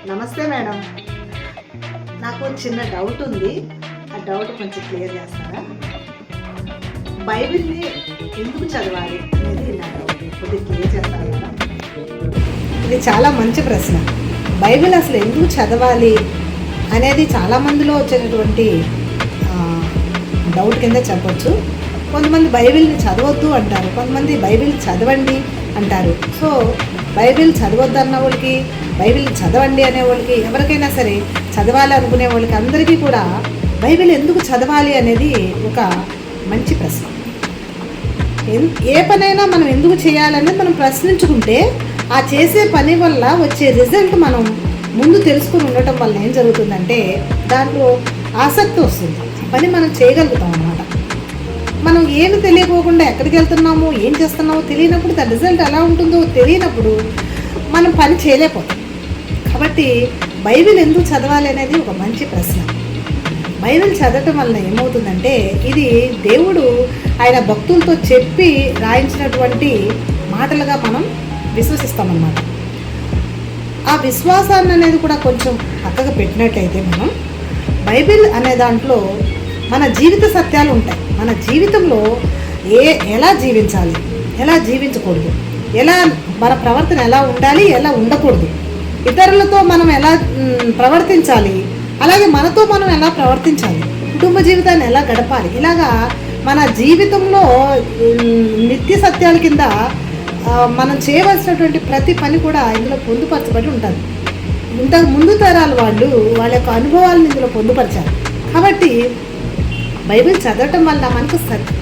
నమస్తే మేడం. నాకు చిన్న డౌట్ ఉంది. ఆ డౌట్ కొంచెం క్లియర్ చేస్తారా? బైబిల్ని ఎందుకు చదవాలి అనేది నా డౌట్. కొద్దిగా క్లియర్ చేస్తారా మేడం? ఇది చాలా మంచి ప్రశ్న. బైబిల్ అసలు ఎందుకు చదవాలి అనేది చాలామందిలో వచ్చేటటువంటి డౌట్ కింద చెప్పొచ్చు. కొంతమంది బైబిల్ని చదవద్దు అంటారు, కొంతమంది బైబిల్ చదవండి అంటారు. సో బైబిల్ చదవద్దు అన్న వాళ్ళకి, బైబిల్ చదవండి అనే వాళ్ళకి, ఎవరికైనా సరే చదవాలి అనుకునే వాళ్ళకి అందరికీ కూడా బైబిల్ ఎందుకు చదవాలి అనేది ఒక మంచి ప్రశ్న. ఏ పనైనా మనం ఎందుకు చేయాలనేది మనం ప్రశ్నించుకుంటే ఆ చేసే పని వల్ల వచ్చే రిజల్ట్ మనం ముందు తెలుసుకుని ఉండటం వల్ల ఏం జరుగుతుందంటే దాంట్లో ఆసక్తి వస్తుంది. పని మనం చేయగలుగుతాం అన్నమాట. మనం ఏమి తెలియకోకుండా ఎక్కడికి వెళ్తున్నామో ఏం చేస్తున్నామో తెలియనప్పుడు దాని రిజల్ట్ ఎలా ఉంటుందో తెలియనప్పుడు మనం పని చేయలేకపోతాం. కాబట్టి బైబిల్ ఎందుకు చదవాలి అనేది ఒక మంచి ప్రశ్న. బైబిల్ చదవటం వల్ల ఏమవుతుందంటే ఇది దేవుడు ఆయన భక్తులతో చెప్పి రాయించినటువంటి మాటలుగా మనం విశ్వసిస్తామన్నమాట. ఆ విశ్వాసాన్ని అనేది కూడా కొంచెం పక్కకు పెట్టినట్లయితే మనం బైబిల్ అనే దాంట్లో మన జీవిత సత్యాలు ఉంటాయి. మన జీవితంలో ఎలా జీవించాలి, ఎలా జీవించకూడదు, మన ప్రవర్తన ఎలా ఉండాలి, ఎలా ఉండకూడదు, ఇతరులతో మనం ఎలా ప్రవర్తించాలి, అలాగే మనతో మనం ఎలా ప్రవర్తించాలి, కుటుంబ జీవితాన్ని ఎలా గడపాలి, ఇలాగా మన జీవితంలో నిత్య సత్యాల కింద మనం చేయవలసినటువంటి ప్రతి పని కూడా ఇందులో పొందుపరచబడి ఉంటుంది. ఇంతకు ముందు తరాల వాళ్ళ యొక్క అనుభవాలను ఇందులో పొందుపరిచారు. కాబట్టి బైబిల్ చదవటం వల్ల మనకు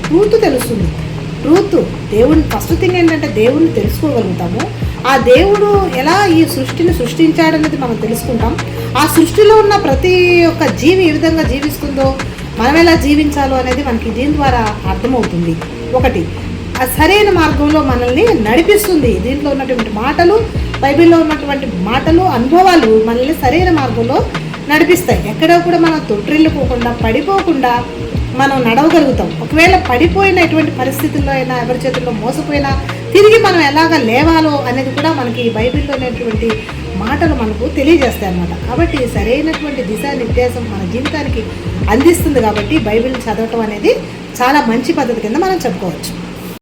ట్రూత్ తెలుస్తుంది. దేవుని ఫస్ట్ థింగ్ ఏంటంటే దేవుణ్ణి తెలుసుకోగలుగుతాము. ఆ దేవుడు ఎలా ఈ సృష్టిని సృష్టించాడనేది మనం తెలుసుకుంటాం. ఆ సృష్టిలో ఉన్న ప్రతి ఒక్క జీవి ఏ విధంగా జీవిస్తుందో మనం ఎలా జీవించాలో అనేది మనకి దీని ద్వారా అర్థమవుతుంది. ఒకటి, ఆ సరైన మార్గంలో మనల్ని నడిపిస్తుంది. దీంట్లో ఉన్నటువంటి మాటలు, బైబిల్లో ఉన్నటువంటి మాటలు, అనుభవాలు మనల్ని సరైన మార్గంలో నడిపిస్తాయి. ఎక్కడ కూడా మనం తొట్టిల్లుకోకుండా, పడిపోకుండా మనం నడవగలుగుతాం. ఒకవేళ పడిపోయినటువంటి పరిస్థితుల్లో అయినా, ఎవరి చేతుల్లో మోసపోయినా తిరిగి మనం ఎలాగ లేవాలో అనేది కూడా మనకి బైబిల్లో ఉన్నటువంటి మాటలు మనకు తెలియజేస్తాయి అన్నమాట. కాబట్టి సరైనటువంటి దిశానిర్దేశం మన జీవితానికి అందిస్తుంది. కాబట్టి బైబిల్ చదవటం అనేది చాలా మంచి పద్ధతి కింద మనం చెప్పుకోవచ్చు.